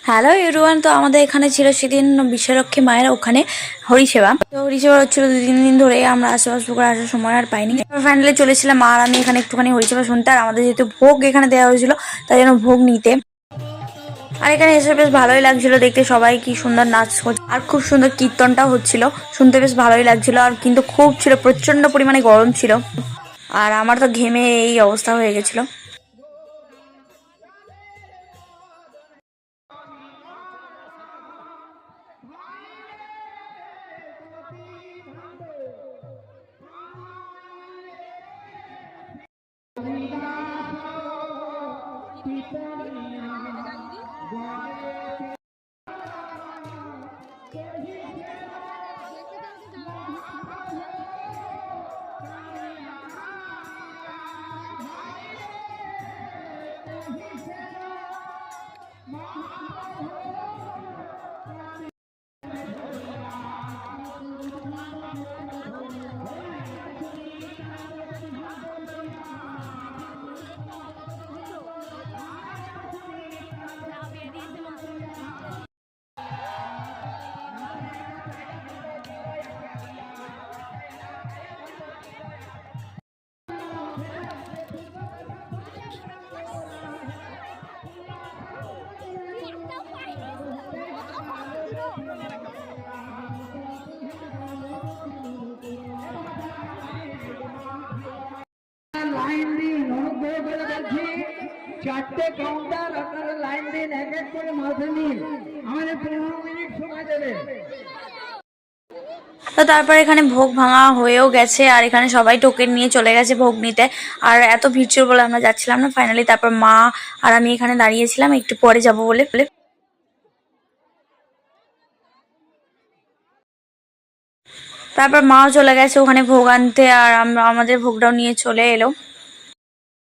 Hello everyone. তো আমাদের এখানে ছিল সেদিন বিশ্বলক্ষ্মী মায়ের ওখানে হরিসেবা। তো হরিসেবা হচ্ছিল 2-3 দিন ধরে। আমরা আশেপাশ করে আসার সময় আর পাইনি। ফাইনালি চলেছিলাম আর আমি এখানে একটুখানি হরিসেবা শুনতে, আর আমাদের যেহেতু ভোগ এখানে দেওয়া হয়েছিল তাই জন্য ভোগ নিতে। আর এখানে এসে বেশ ভালোই লাগছিল দেখতে, সবাই কি সুন্দর নাচ করছে আর খুব সুন্দর কীর্তনটাও হচ্ছিল, শুনতে বেশ ভালোই লাগছিল। আর কিন্তু খুব ছিল, প্রচন্ড পরিমাণে গরম ছিল, আর আমার তো ঘেমে এই অবস্থা হয়ে গেছিল। লাইন দিন, অনুগ্রহ করে বলছি, 4টে কাউন্টার আপনারা লাইন দিন, এক এক করে মাঝে নিন, আমাদের 15 মিনিট সময় দেবে। তো তারপর এখানে ভোগ ভাঙা হয়েও গেছে, আর এখানে সবাই টোকেন নিয়ে চলে গেছে ভোগ নিতে। আর এত ভিড় ছিল বলে আমরা যাচ্ছিলাম না। ফাইনালি তারপর মা আর আমি এখানে দাঁড়িয়েছিলাম একটু পরে যাব বলে। তারপর মাও চলে গেছে ওখানে ভোগ আনতে, আর আমরা আমাদের ভোগটাও নিয়ে চলে এলো।